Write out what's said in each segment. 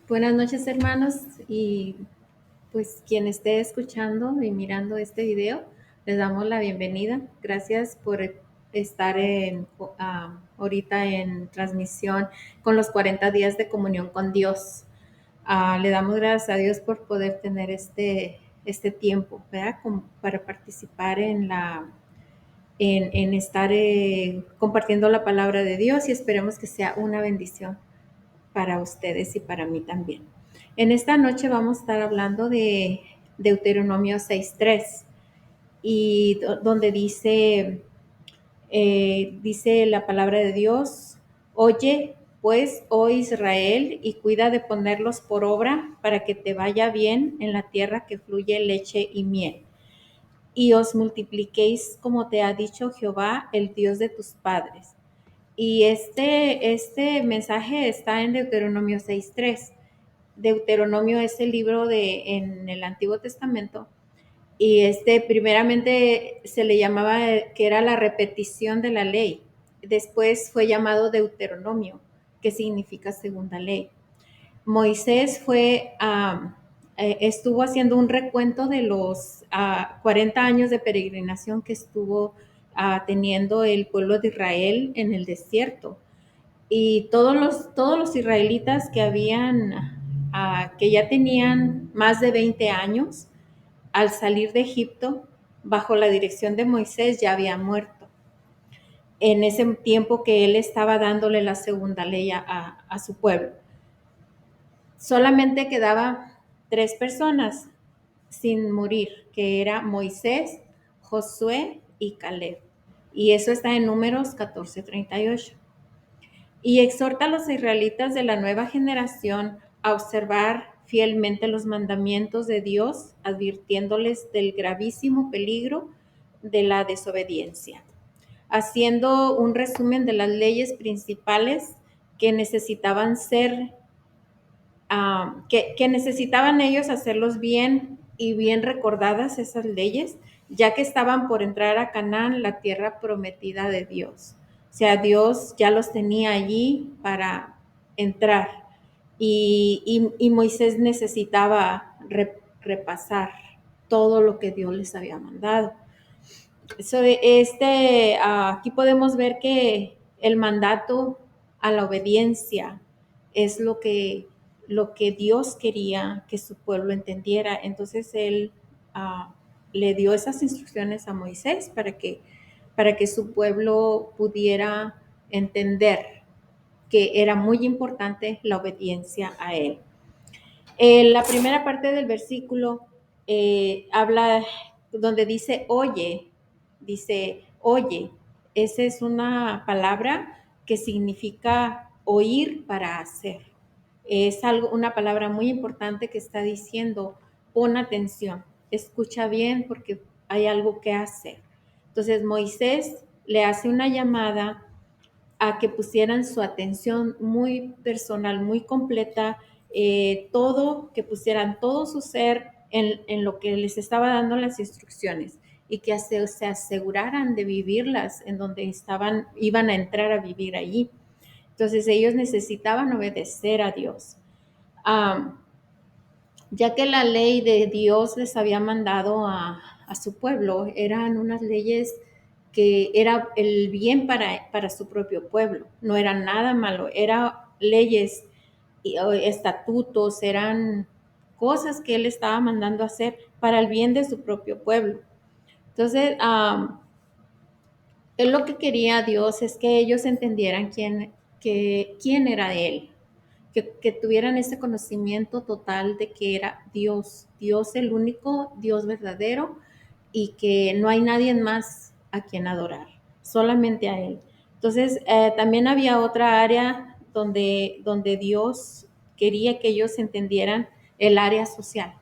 Buenas noches, hermanos, y pues quien esté escuchando y mirando este video, les damos la bienvenida. Gracias por estar ahorita en transmisión con los 40 días de comunión con Dios. Le damos gracias a Dios por poder tener este tiempo, ¿verdad? Para participar en estar compartiendo la palabra de Dios, y esperemos que sea una bendición para ustedes y para mí también. En esta noche vamos a estar hablando de Deuteronomio 6:3, y donde dice la palabra de Dios: oye pues, oh Israel, y cuida de ponerlos por obra para que te vaya bien en la tierra que fluye leche y miel, y os multipliquéis como te ha dicho Jehová, el Dios de tus padres. Y este mensaje está en Deuteronomio 6:3. Deuteronomio es el libro en el Antiguo Testamento, y primeramente se le llamaba que era la repetición de la ley. Después fue llamado Deuteronomio, que significa segunda ley. Moisés estuvo haciendo un recuento de los 40 años de peregrinación que estuvo teniendo el pueblo de Israel en el desierto. Y todos los israelitas que ya tenían más de 20 años, al salir de Egipto, bajo la dirección de Moisés, ya habían muerto. En ese tiempo que él estaba dándole la segunda ley a su pueblo. Solamente quedaban 3 personas sin morir, que era Moisés, Josué y Caleb. Y eso está en Números 14:38. Y exhorta a los israelitas de la nueva generación a observar fielmente los mandamientos de Dios, advirtiéndoles del gravísimo peligro de la desobediencia, haciendo un resumen de las leyes principales que necesitaban que necesitaban ellos hacerlos bien y bien recordadas esas leyes, ya que estaban por entrar a Canaán, la tierra prometida de Dios. O sea, Dios ya los tenía allí para entrar, y Moisés necesitaba repasar todo lo que Dios les había mandado. Aquí podemos ver que el mandato a la obediencia es lo que Dios quería que su pueblo entendiera. Entonces él le dio esas instrucciones a Moisés para que su pueblo pudiera entender que era muy importante la obediencia a él. La primera parte del versículo habla donde dice, oye, esa es una palabra que significa oír para hacer. Es una palabra muy importante que está diciendo: pon atención, escucha bien porque hay algo que hacer. Entonces Moisés le hace una llamada a que pusieran su atención muy personal, muy completa, que pusieran todo su ser en lo que les estaba dando las instrucciones, y que se aseguraran de vivirlas en donde iban a entrar a vivir allí. Entonces ellos necesitaban obedecer a Dios. Ya que la ley de Dios les había mandado a su pueblo, eran unas leyes que era el bien para su propio pueblo, no era nada malo, eran leyes y estatutos, eran cosas que él estaba mandando hacer para el bien de su propio pueblo. Entonces, él lo que quería Dios es que ellos entendieran quién era él, que tuvieran ese conocimiento total de que era Dios el único, Dios verdadero, y que no hay nadie más a quien adorar, solamente a Él. Entonces, también había otra área donde Dios quería que ellos entendieran el área social.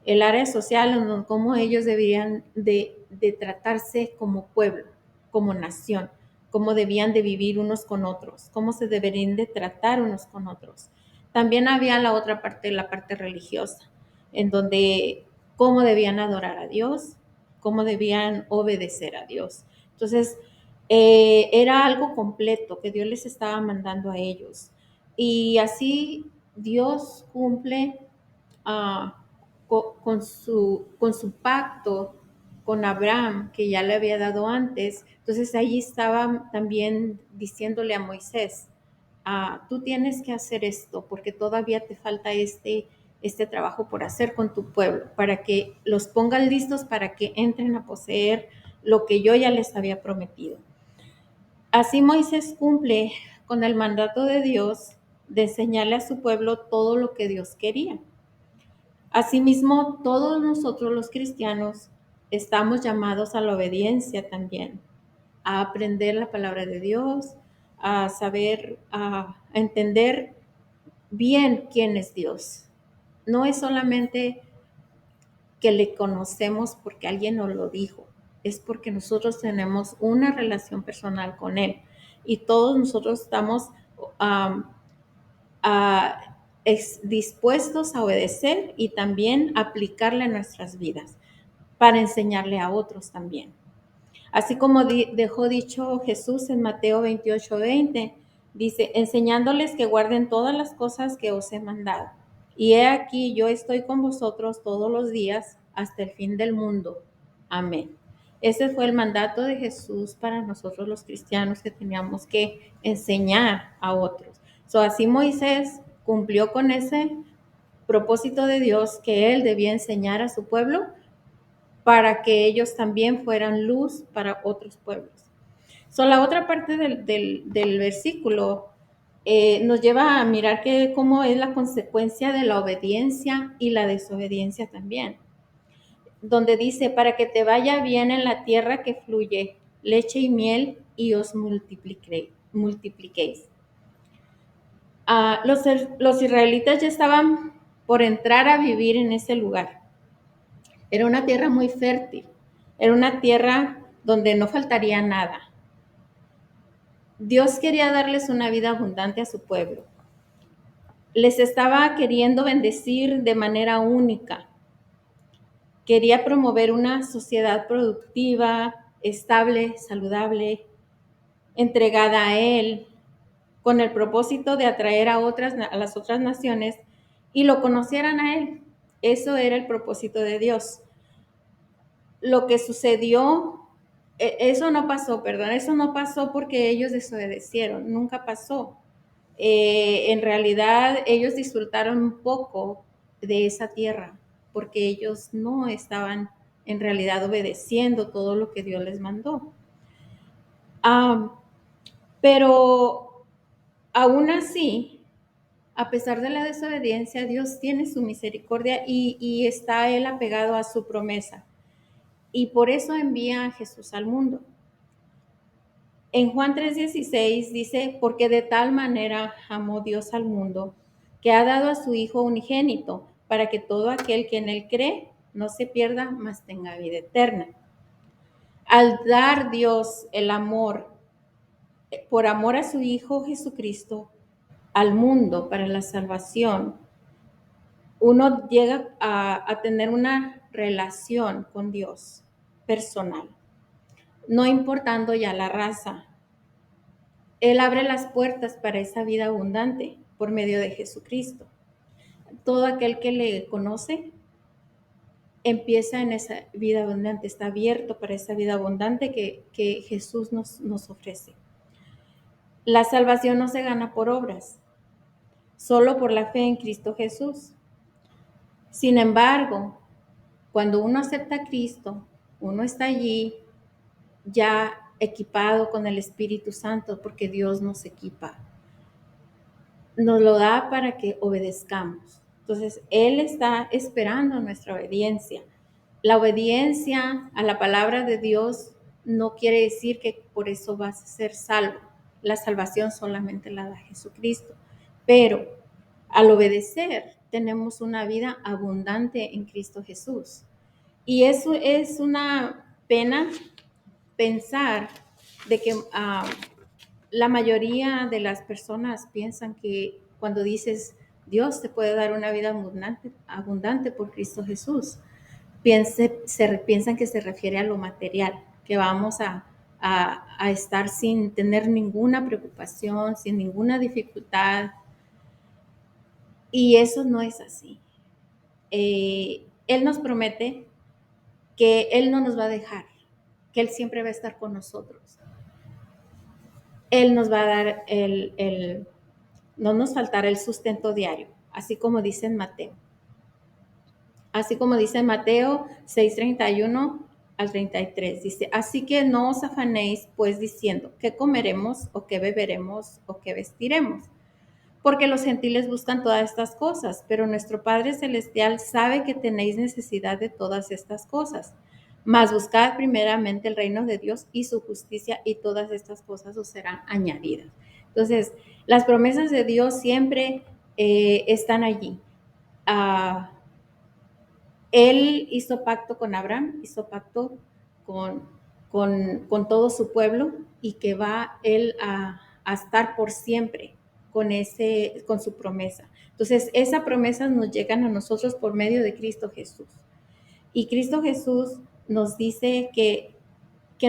El área social, cómo ellos deberían de tratarse como pueblo, como nación, cómo debían de vivir unos con otros, cómo se deberían de tratar unos con otros. También había la otra parte, la parte religiosa, en donde cómo debían adorar a Dios, cómo debían obedecer a Dios. Entonces, era algo completo que Dios les estaba mandando a ellos. Y así Dios cumple con su pacto con Abraham, que ya le había dado antes. Entonces allí estaba también diciéndole a Moisés, tú tienes que hacer esto porque todavía te falta este trabajo por hacer con tu pueblo, para que los pongas listos para que entren a poseer lo que yo ya les había prometido. Así Moisés cumple con el mandato de Dios de enseñarle a su pueblo todo lo que Dios quería. Asimismo, todos nosotros los cristianos estamos llamados a la obediencia también, a aprender la palabra de Dios, a saber, a entender bien quién es Dios. No es solamente que le conocemos porque alguien nos lo dijo, es porque nosotros tenemos una relación personal con Él y todos nosotros estamos um, dispuestos a obedecer y también aplicarle a nuestras vidas para enseñarle a otros también. Así como dejó dicho Jesús en Mateo 28:20, dice, enseñándoles que guarden todas las cosas que os he mandado. Y he aquí, yo estoy con vosotros todos los días hasta el fin del mundo. Amén. Ese fue el mandato de Jesús para nosotros los cristianos, que teníamos que enseñar a otros. Así Moisés cumplió con ese propósito de Dios, que él debía enseñar a su pueblo para que ellos también fueran luz para otros pueblos. La otra parte del versículo nos lleva a mirar cómo es la consecuencia de la obediencia y la desobediencia también, donde dice, para que te vaya bien en la tierra que fluye leche y miel y os multipliquéis. Los israelitas ya estaban por entrar a vivir en ese lugar. Era una tierra muy fértil, era una tierra donde no faltaría nada. Dios quería darles una vida abundante a su pueblo. Les estaba queriendo bendecir de manera única. Quería promover una sociedad productiva, estable, saludable, entregada a Él, con el propósito de atraer a las otras naciones y lo conocieran a Él. Eso era el propósito de Dios. Lo que sucedió, eso no pasó porque ellos desobedecieron, nunca pasó. En realidad ellos disfrutaron un poco de esa tierra porque ellos no estaban en realidad obedeciendo todo lo que Dios les mandó. Pero aún así, a pesar de la desobediencia, Dios tiene su misericordia y está Él apegado a su promesa. Y por eso envía a Jesús al mundo. En Juan 3:16 dice, porque de tal manera amó Dios al mundo, que ha dado a su Hijo unigénito, para que todo aquel que en Él cree no se pierda, mas tenga vida eterna. Al dar Dios el amor, por amor a su Hijo Jesucristo, al mundo para la salvación, uno llega a tener una relación con Dios personal, no importando ya la raza. Él abre las puertas para esa vida abundante por medio de Jesucristo. Todo aquel que le conoce empieza en esa vida abundante, está abierto para esa vida abundante que Jesús nos ofrece. La salvación no se gana por obras, solo por la fe en Cristo Jesús. Sin embargo, cuando uno acepta a Cristo, uno está allí ya equipado con el Espíritu Santo, porque Dios nos equipa. Nos lo da para que obedezcamos. Entonces, Él está esperando nuestra obediencia. La obediencia a la palabra de Dios no quiere decir que por eso vas a ser salvo. La salvación solamente la da Jesucristo. Pero al obedecer, tenemos una vida abundante en Cristo Jesús. Y eso es una pena pensar de que la mayoría de las personas piensan que cuando dices Dios te puede dar una vida abundante por Cristo Jesús, piensan que se refiere a lo material, que vamos a estar sin tener ninguna preocupación, sin ninguna dificultad. Y eso no es así. Él nos promete que Él no nos va a dejar, que Él siempre va a estar con nosotros. Él nos va a dar no nos faltará el sustento diario, así como dice en Mateo. Así como dice en Mateo 6:31 al 33, dice, así que no os afanéis pues diciendo, ¿qué comeremos o qué beberemos o qué vestiremos? Porque los gentiles buscan todas estas cosas, pero nuestro Padre Celestial sabe que tenéis necesidad de todas estas cosas. Mas buscad primeramente el reino de Dios y su justicia, y todas estas cosas os serán añadidas. Entonces, las promesas de Dios siempre están allí. Uh, Él hizo pacto con Abraham, hizo pacto con, con todo su pueblo, y que va Él a estar por siempre con su promesa. Entonces, esa promesa nos llegan a nosotros por medio de Cristo Jesús. Y Cristo Jesús nos dice que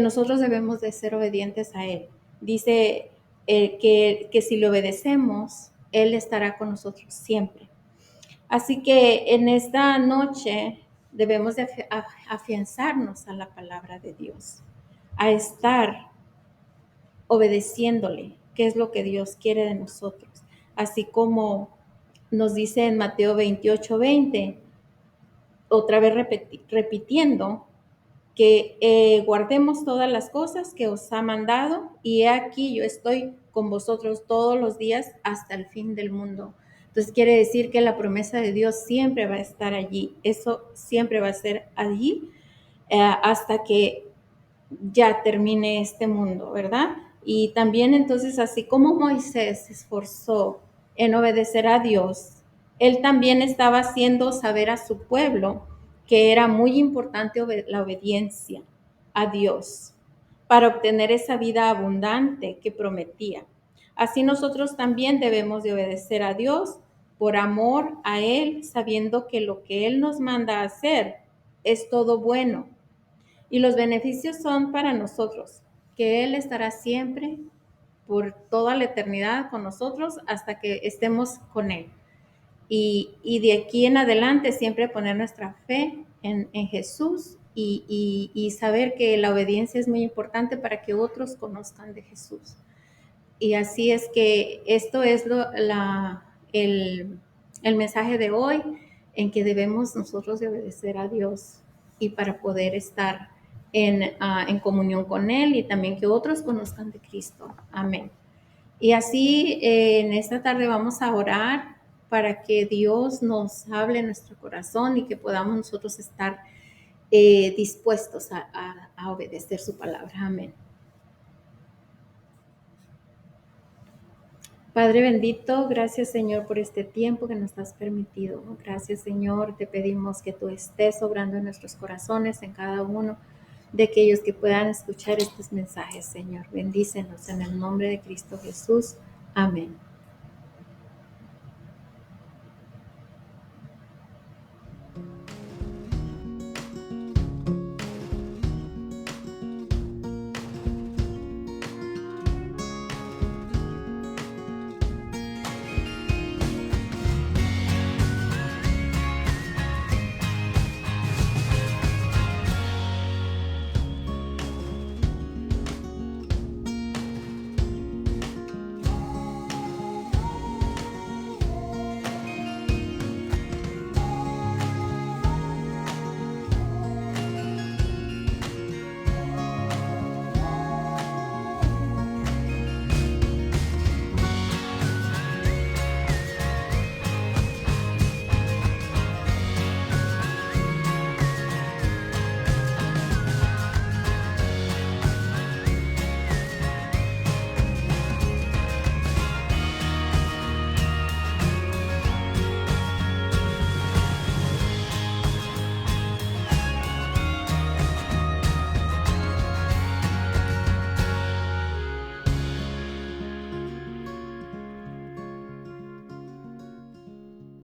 nosotros debemos de ser obedientes a Él. Dice que si le obedecemos, Él estará con nosotros siempre. Así que en esta noche debemos de afianzarnos a la palabra de Dios, a estar obedeciéndole, que es lo que Dios quiere de nosotros. Así como nos dice en Mateo 28:20, otra vez repitiendo, que guardemos todas las cosas que os ha mandado, y he aquí yo estoy con vosotros todos los días hasta el fin del mundo. Entonces quiere decir que la promesa de Dios siempre va a estar allí, eso siempre va a ser allí hasta que ya termine este mundo, ¿verdad? Y también entonces, así como Moisés se esforzó en obedecer a Dios, él también estaba haciendo saber a su pueblo que era muy importante la obediencia a Dios para obtener esa vida abundante que prometía. Así nosotros también debemos de obedecer a Dios por amor a Él, sabiendo que lo que Él nos manda a hacer es todo bueno. Y los beneficios son para nosotros, que Él estará siempre por toda la eternidad con nosotros hasta que estemos con Él. Y de aquí en adelante siempre poner nuestra fe en Jesús y saber que la obediencia es muy importante para que otros conozcan de Jesús. Y así es que esto es el mensaje de hoy, en que debemos nosotros de obedecer a Dios y para poder estar en comunión con Él, y también que otros conozcan de Cristo. Amén. Y así en esta tarde vamos a orar para que Dios nos hable en nuestro corazón y que podamos nosotros estar dispuestos a obedecer su palabra. Amén. Padre bendito, gracias Señor por este tiempo que nos has permitido. Gracias Señor, te pedimos que tú estés obrando en nuestros corazones, en cada uno de aquellos que puedan escuchar estos mensajes, Señor. Bendícenos en el nombre de Cristo Jesús. Amén.